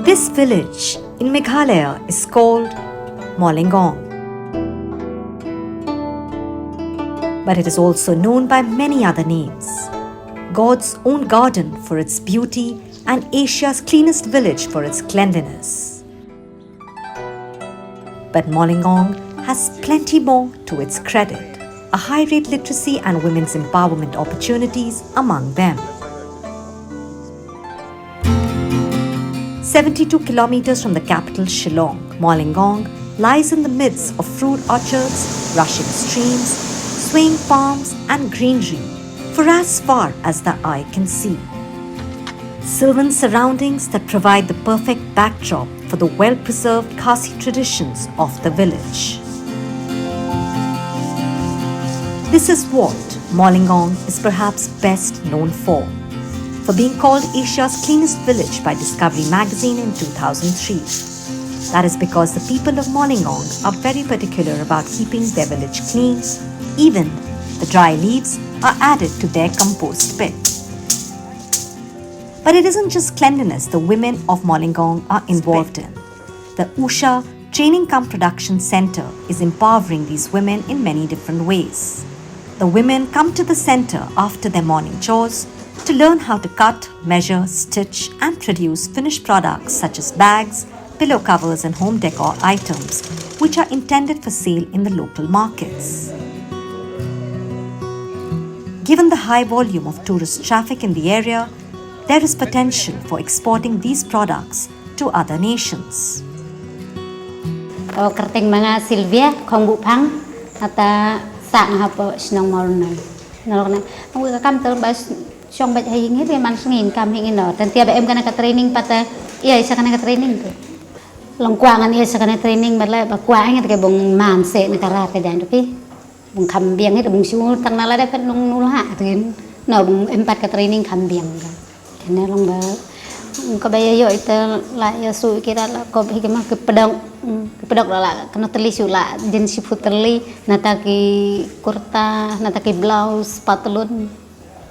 This village in Meghalaya is called Molingong. But it is also known by many other names. God's own garden for its beauty and Asia's cleanest village for its cleanliness. But Molingong has plenty more to its credit. A high rate literacy and women's empowerment opportunities among them. 72 kilometers from the capital Shillong, Molingong lies in the midst of fruit orchards, rushing streams, swaying palms and greenery for as far as the eye can see. Sylvan surroundings that provide the perfect backdrop for the well-preserved Khasi traditions of the village. This is what Molingong is perhaps best known for being called Asia's cleanest village by Discovery magazine in 2003. That is because the people of Molingong are very particular about keeping their village clean. Even the dry leaves are added to their compost pit. But it isn't just cleanliness the women of Molingong are involved in. The Usha Training Cum Production Center is empowering these women in many different ways. The women come to the center after their morning chores to learn how to cut, measure, stitch and produce finished products such as bags, pillow covers and home decor items which are intended for sale in the local markets. Given the high volume of tourist traffic in the area, there is potential for exporting these products to other nations. Kerting mga Sylvia kong bupang ata sang hapo sinong morna. Nalok na. Ang kam ter bas siong bat hingin re man singin kam hingin no. Dan tiap em kana ka training pata iya isa kana ka training ko. Long kwangan iya isa kana training bala ba kwang it ke bong man se na kara ka dan pi. Bong kam biang it bong su tang na la da pet nong nul ha tin. No bong empat ka training kam biang ka. Kena long ba ko ba yo ita la yo su kira la ko bi ke ma ke pedok la kena teli su la jenis siput teli nataki kurta nataki blouse patlun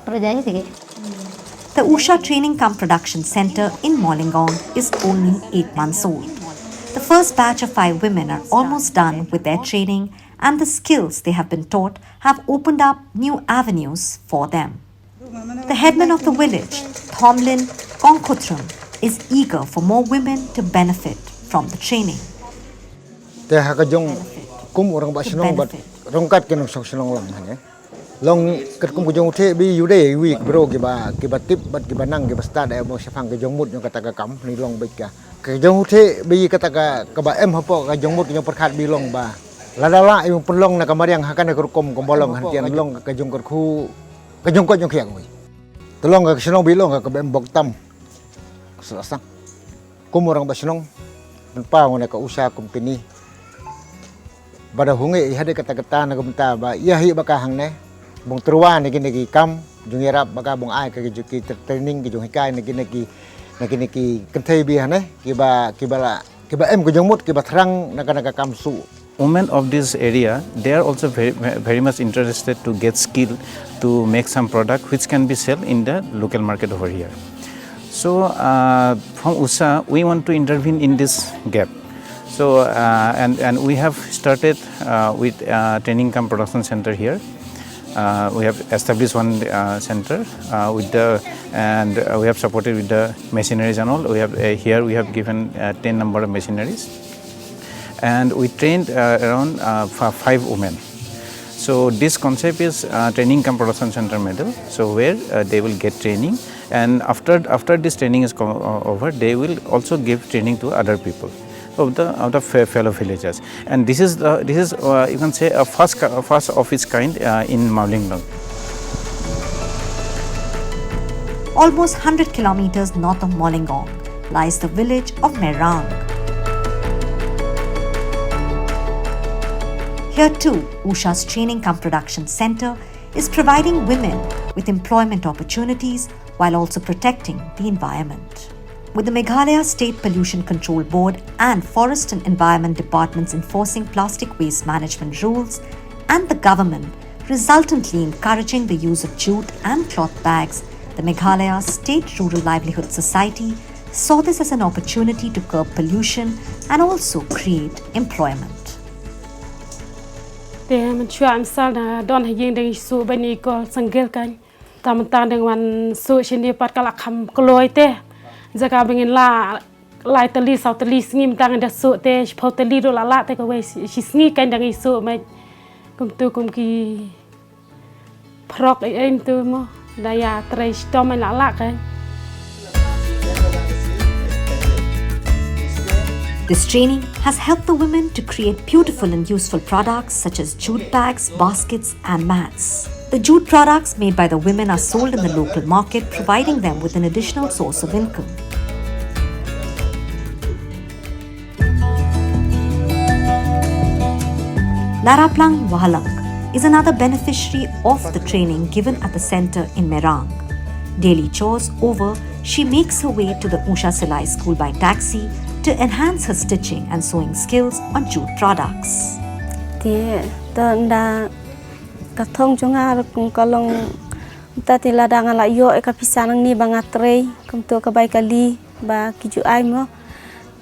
perjaya sige. The Usha Training Cum Production Center in Molingong is only 8 months old. The first batch of 5 women are almost done with their training and the skills they have been taught have opened up new avenues for them. The headman of the village, Thomlin Kongkhutram, is eager for more women to benefit from the training. Te hakajong kum orang ba sinong bat rongkat kenong sok sinong lang hanya. Long kat kum kujong the bi yude week bro kiba tip bat kiba nang kiba start ay mo sifang kajong mut yung kata ka kam ni long bik ka. Kajong the bi kata ka ba em hapo kajong mut yung perkhat bi long ba. Ladala yung punlong na kamariang hakan na kurkom kombolong hantian long kajong kurku kajong ko yung khiang oi. Tolong ka sinong bi long ka bem bok tam. Selasa. Kum orang ba sinong pa ngona ka usa company. Bada hungi ihade kata-kata na kumta ba iyahi baka hang ne bong truwa ni kiniki kam jung yarap baka bong ai ka juki training ki jung hikai ni kiniki kenthai bi hane kiba em ko jong mut kiba thrang naka kam su. Women of this area, they are also very much interested to get skill to make some product which can be sold in the local market over here. So from USA, we want to intervene in this gap. So and we have started with training cum production center here. We have established one center with and we have supported with the machineries and all. We have here we have given 10 number of machineries, and we trained around 5 women. So this concept is training cum production center model. So where they will get training, and after this training is over, they will also give training to other people of the fellow villagers, and this is you can say a first of its kind in Molingong. Almost 100 kilometers north of Molingong lies the village of Merang. Here too, Usha's Training Cum Production Center is providing women with employment opportunities while also protecting the environment. With the Meghalaya State Pollution Control Board and Forest and Environment Departments enforcing plastic waste management rules, and the government resultantly encouraging the use of jute and cloth bags, the Meghalaya State Rural Livelihood Society saw this as an opportunity to curb pollution and also create employment. แต่มันช่วยอันสร้างนะดอนให้ยิงดังสู้บันนี้ก็สังเกตกันตามต่างดังวันสู้เช่นเดียวปัดกะลักคำกลอยเตะจะกลายเป็นลาลายตะลีสาวตะลีสงิมต่างดังสู้เตะพอตะลีดูละแต่ก็เวชิสงิกันดังสู้ไม่กุมตัวกุมกีพรอกเอ็นตัวมั้งได้ยาตรายสตอมันละกัน This training has helped the women to create beautiful and useful products such as jute bags, baskets, and mats. The jute products made by the women are sold in the local market, providing them with an additional source of income. Laraplang Wahalang is another beneficiary of the training given at the center in Merang. Daily chores over, she makes her way to the Usha Silai School by taxi to enhance her stitching and sewing skills on jute products. Thì tận đã các thông chúng ta cũng có lòng ta thì là đang lại yo cái pisa nang ni bangat tray kum to ka bai kali ba kiju ai mo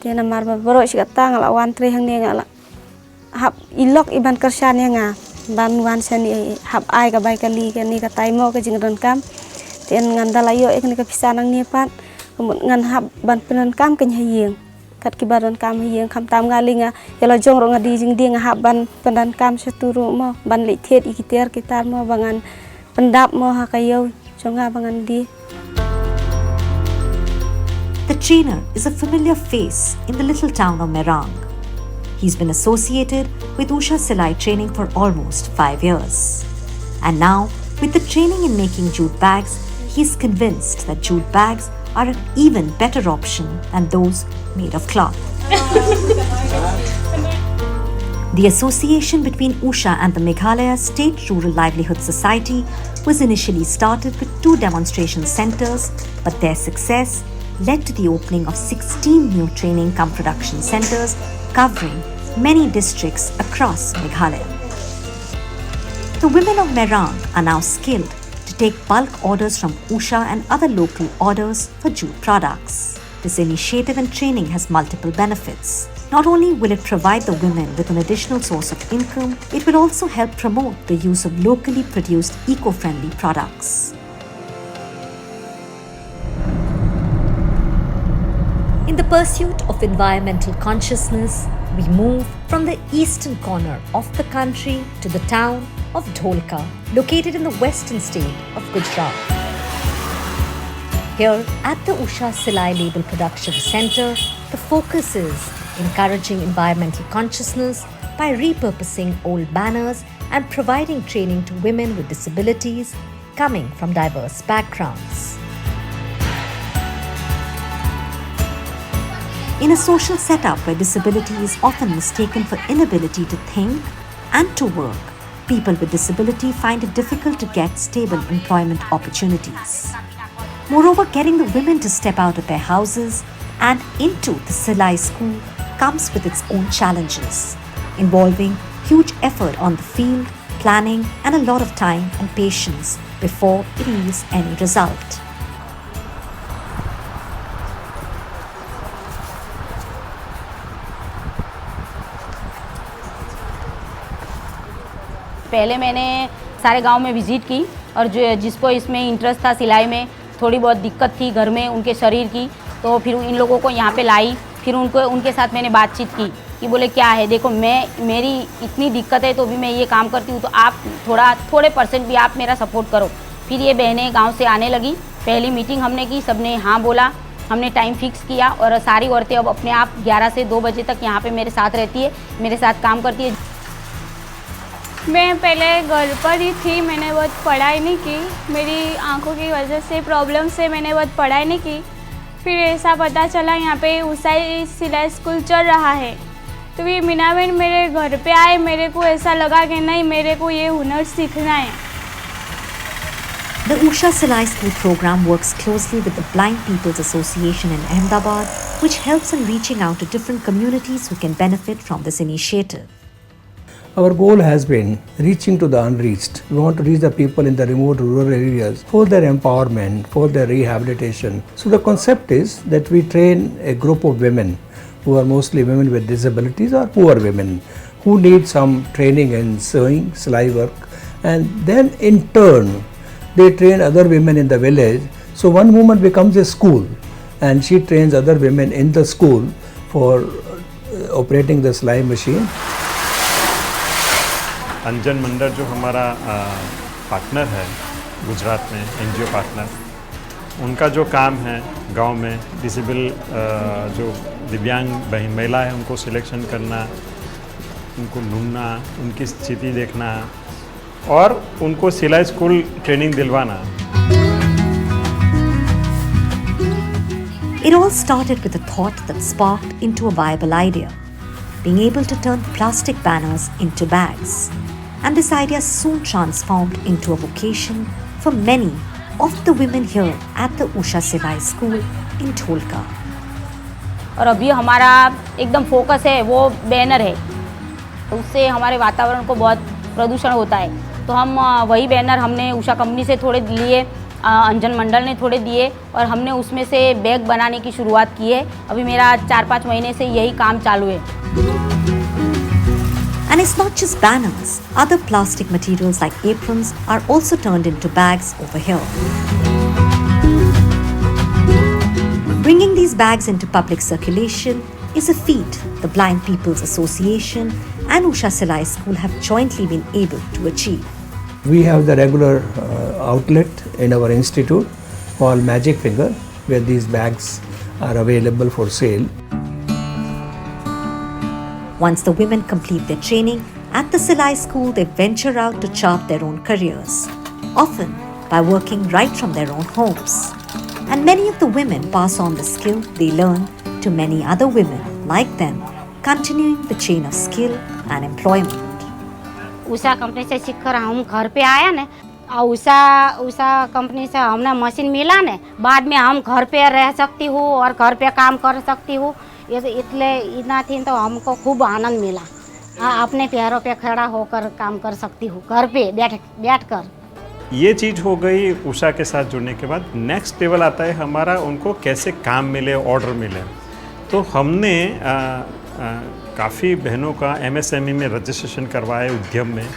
thì na mar ba bro shi kata ngala wan tray hang ni ngala hab ilok iban kersan ya nga ban wan sani hab ai ka bai kali ka ni ka tai mo ka jingran kam thì ngan da lại yo cái ka pisa nang ni pat ngan hab ban penan kam kan hayeng kat kibaran kam hayeng kham tam ngalinga yalo jong ro ngadi jing ding hab ban penan kam saturu mo ban li thet ikiter kitar mo bangan pendap mo hakayo jonga bangan di. The trainer is a familiar face in the little town of Merang. He's been associated with Usha Silai training for almost 5 years. And now, with the training in making jute bags, he's convinced that jute bags are an even better option than those made of cloth. The association between Usha and the Meghalaya State Rural Livelihood Society was initially started with 2 demonstration centres, but their success led to the opening of 16 new training cum production centres covering many districts across Meghalaya. The women of Merang are now skilled to take bulk orders from Usha and other local orders for jute products. This initiative and training has multiple benefits. Not only will it provide the women with an additional source of income, it will also help promote the use of locally produced eco-friendly products. In the pursuit of environmental consciousness, we move from the eastern corner of the country to the town of Dholka, located in the western state of Gujarat. Here at the Usha Silai Label Production Centre, the focus is encouraging environmental consciousness by repurposing old banners and providing training to women with disabilities coming from diverse backgrounds. In a social setup where disability is often mistaken for inability to think and to work, people with disability find it difficult to get stable employment opportunities. Moreover, getting the women to step out of their houses and into the Silai School comes with its own challenges, involving huge effort on the field, planning, and a lot of time and patience before it yields any result. पहले मैंने सारे गांव में visit की और जो जिसको इसमें इंटरेस्ट था सिलाई में, थोड़ी बहुत दिक्कत थी घर में उनके शरीर की, तो फिर इन लोगों को यहाँ पे लाई। फिर उनके साथ मैंने बातचीत की कि बोले क्या है, देखो मेरी इतनी दिक्कत है तो भी मैं ये काम करती हूँ, तो आप थोड़े परसेंट भी आप मेरा सपोर्ट करो। फिर ये बहनें गांव से आने लगी। पहली मीटिंग हमने की, सबने हाँ बोला, हमने टाइम फिक्स किया और सारी औरतें अब अपने आप 11 से 2 बजे तक यहाँ पे मेरे साथ रहती है, मेरे साथ काम करती है। मैं पहले घर पर ही थी, मैंने बहुत पढ़ाई नहीं की, मेरी आंखों की वजह से प्रॉब्लम से मैंने बहुत पढ़ाई नहीं की। फिर ऐसा पता चला यहाँ पे उषा सिलाई स्कूल चल रहा है, तो ये मीना बहन मेरे घर पे आए। मेरे को ऐसा लगा कि नहीं, मेरे को ये हुनर सीखना है। The Usha Silai School program works closely with the Blind People's Association in Ahmedabad, which helps in reaching out to different communities who can benefit from this initiative. Our goal has been reaching to the unreached. We want to reach the people in the remote rural areas for their empowerment, for their rehabilitation. So the concept is that we train a group of women who are mostly women with disabilities or poor women who need some training in sewing, Silai work, and then in turn they train other women in the village. So one woman becomes a school and she trains other women in the school for operating the Silai machine. अंजन मंडल जो हमारा partner है गुजरात में NGO partner, उनका जो काम है गांव में डिसेबल जो दिव्यांग महिला है उनको सिलेक्शन करना, उनको ढूंढना, उनकी स्थिति देखना और उनको सिलाई स्कूल ट्रेनिंग दिलवाना. It all started with a thought that sparked into a viable idea, being able to turn plastic banners into bags. And this idea soon transformed into a vocation for many of the women here at the Usha Silai School in Dholka. और अभी हमारा एकदम focus है वो banner है, उससे हमारे वातावरण को बहुत प्रदूषण होता है. तो हम वही बैनर हमने उषा कंपनी से थोड़े लिए, अंजन मंडल ने थोड़े दिए और हमने उसमें से बैग बनाने की शुरुआत की है. अभी मेरा 4-5 महीने से यही काम चालू है. And it's not just banners. Other plastic materials like aprons are also turned into bags over here. Bringing these bags into public circulation is a feat the Blind People's Association and Usha Silai School have jointly been able to achieve. We have the regular outlet in our institute called Magic Finger, where these bags are available for sale. Once the women complete their training at the Silai School, they venture out to chart their own careers, often by working right from their own homes. And many of the women pass on the skill they learn to many other women like them, continuing the chain of skill and employment. Usha company से सीखकर हम घर पे आया ने, और Usha company से हमने मशीन मिला ने, बाद में हम घर पे रह सकती हूँ और घर पे काम कर सकती हूँ. ये इसलिए इतना थी तो हमको खूब आनंद मिला. अपने पैरों पे खड़ा होकर काम कर सकती हूँ घर पे बैठ कर. ये चीज़ हो गई उषा के साथ जुड़ने के बाद. नेक्स्ट लेवल आता है हमारा, उनको कैसे काम मिले, ऑर्डर मिले. तो हमने काफ़ी बहनों का MSME में रजिस्ट्रेशन करवाया उद्यम में,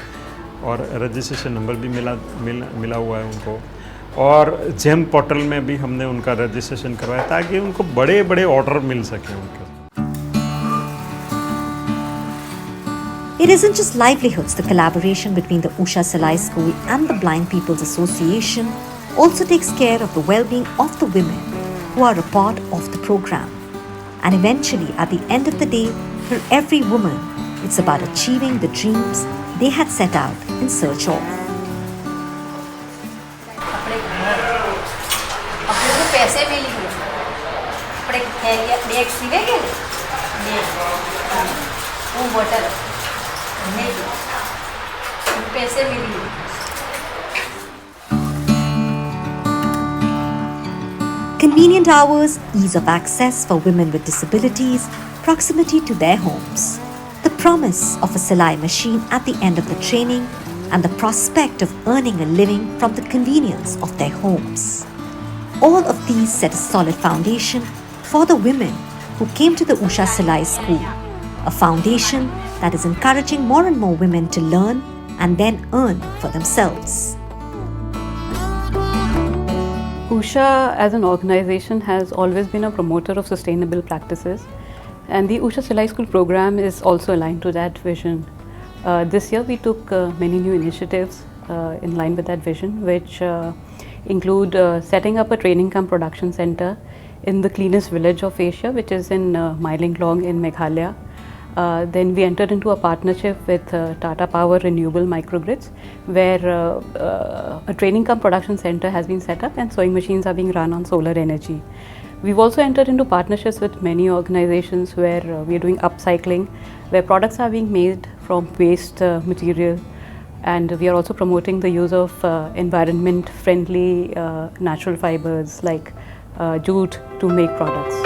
और रजिस्ट्रेशन नंबर भी मिला हुआ है उनको. और जेम पोर्टल में भी हमने उनका रजिस्ट्रेशन करवाया ताकि उनको बड़े बड़े ऑर्डर मिल सके उनके. It isn't just livelihoods. The collaboration between the Usha Silai School and the Blind People's Association also takes care of the well-being of the women who are a part of the program. And eventually, at the end of the day, for every woman, it's about achieving the dreams they had set out in search of. पैसे मिली हुए bag सीवेंगे वो bottle पैसे मिली हुए. Convenient hours, ease of access for women with disabilities, proximity to their homes, the promise of a Silai machine at the end of the training, and the prospect of earning a living from the convenience of their homes. All of these set a solid foundation for the women who came to the Usha Silai School, a foundation that is encouraging more and more women to learn and then earn for themselves. Usha as an organization has always been a promoter of sustainable practices, and the Usha Silai School program is also aligned to that vision. This year we took many new initiatives in line with that vision, which include setting up a training cum production center in the cleanest village of Asia, which is in Mailinglong in Meghalaya. Then we entered into a partnership with Tata Power Renewable Microgrids, where a training cum production center has been set up and sewing machines are being run on solar energy. We've also entered into partnerships with many organizations where we are doing upcycling, where products are being made from waste material, and we are also promoting the use of environment-friendly natural fibers like jute to make products.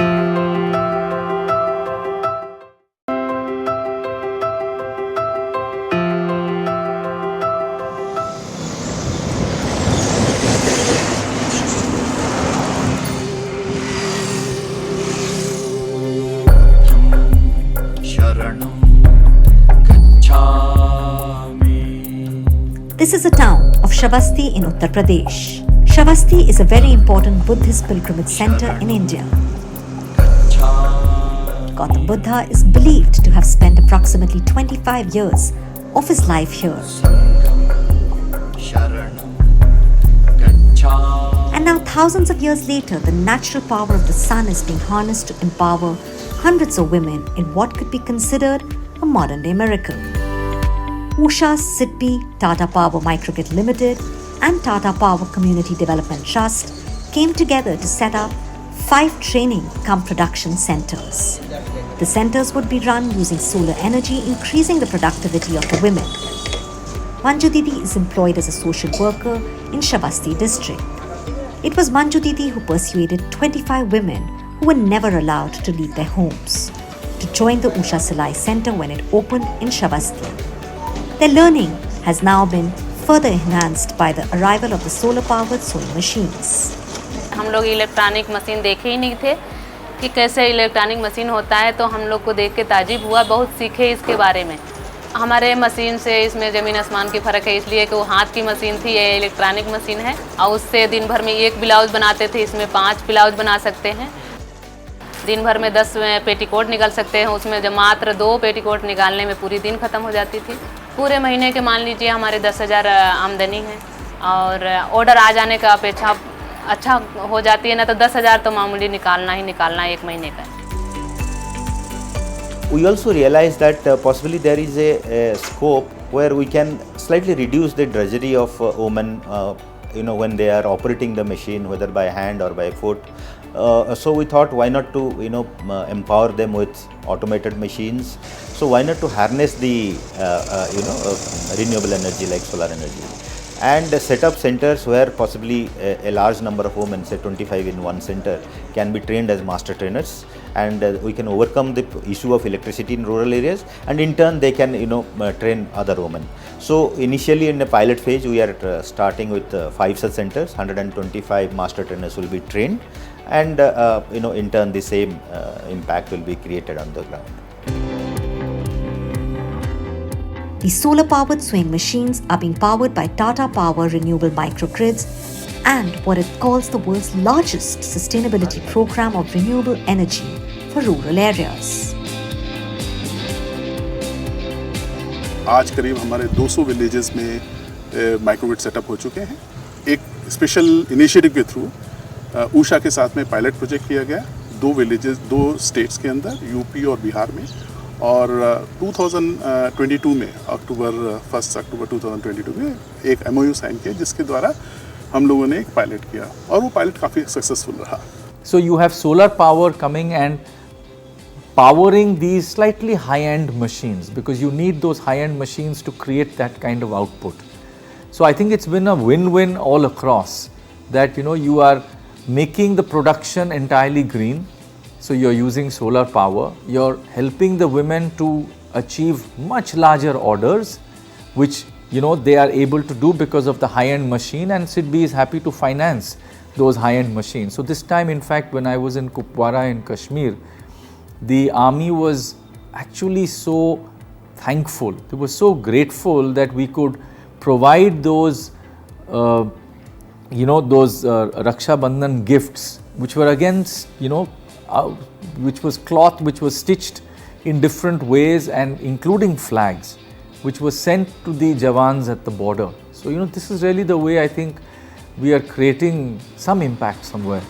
This is the town of Shavasti in Uttar Pradesh. Shavasti is a very important Buddhist pilgrimage center in India. Gautam Buddha is believed to have spent approximately 25 years of his life here. And now, thousands of years later, the natural power of the sun is being harnessed to empower hundreds of women in what could be considered a modern-day miracle. Usha Silai Tata Power Microgrid Limited and Tata Power Community Development Trust came together to set up 5 training-cum-production centers. The centers would be run using solar energy, increasing the productivity of the women. Manju Didi is employed as a social worker in Shavasti district. It was Manju Didi who persuaded 25 women who were never allowed to leave their homes to join the Usha Silai Center when it opened in Shavasti. Their learning has now been further enhanced by the arrival of the solar-powered sewing machines. हम लोग electronic machine देखे ही नहीं थे कि कैसे electronic machine होता है, तो हम लोग को देख के ताजुब हुआ, बहुत सीखे इसके बारे में। हमारे मशीन से इसमें ज़मीन आसमान की फ़र्क है, इसलिए कि वो हाथ की मशीन थी, ये इलेक्ट्रॉनिक मशीन है और उससे दिन भर में 1 ब्लाउज़ बनाते थे, इसमें 5 ब्लाउज़ बना सकते हैं। दिन भर में 10 पेटीकोट निकाल सकते हैं, उसमें जब मात्र 2 पेटीकोट निकालने में पूरी दिन ख़त्म हो जाती थी। पूरे महीने के मान लीजिए हमारे 10,000 आमदनी है और ऑर्डर आ जाने का अपेक्षा अच्छा हो जाती है ना, तो 10,000 तो मामूली निकालना ही निकालना 1 महीने का। We also realize that possibly there is a scope where we can slightly reduce the drudgery of women, when they are operating the machine, whether by hand or by foot. So we thought, why not to empower them with automated machines? So why not to harness the renewable energy like solar energy, and set up centers where possibly a large number of women, say 25 in one center, can be trained as master trainers, and we can overcome the issue of electricity in rural areas, and in turn they can train other women. So initially in the pilot phase we are starting with 5 such centers. 125 master trainers will be trained, and in turn the same impact will be created on the ground. These solar-powered sewing machines are being powered by Tata Power renewable microgrids and what it calls the world's largest sustainability program of renewable energy for rural areas. आज करीब हमारे 200 villages में microgrid setup हो चुके हैं। एक special initiative के through Usha के साथ में पायलट प्रोजेक्ट किया गया 2 विलेजेस 2 स्टेट्स के अंदर, यूपी और बिहार में, और 2022 में अक्टूबर 2022 में एक MOU साइन किया, जिसके द्वारा हम लोगों ने एक पायलट किया और वो पायलट काफ़ी सक्सेसफुल रहा। So you have solar power coming and powering these slightly high-end machines, because you need those high-end machines to create that kind of output. So I think it's been a win-win all across, that you are making the production entirely green. So you're using solar power, you're helping the women to achieve much larger orders, which they are able to do because of the high-end machine, and SIDBI is happy to finance those high-end machines. So this time, in fact, when I was in Kupwara in Kashmir, the army was actually so thankful. They were so grateful that we could provide those Raksha Bandhan gifts, which were against, which was cloth, which was stitched in different ways, and including flags, which was sent to the Jawans at the border. So, this is really the way I think we are creating some impact somewhere.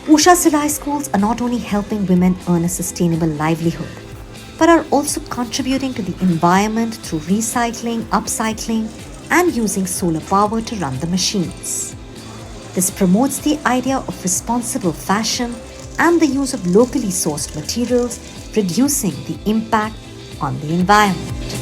Usha Silai Schools are not only helping women earn a sustainable livelihood, but are also contributing to the environment through recycling, upcycling, and using solar power to run the machines. This promotes the idea of responsible fashion and the use of locally sourced materials, reducing the impact on the environment.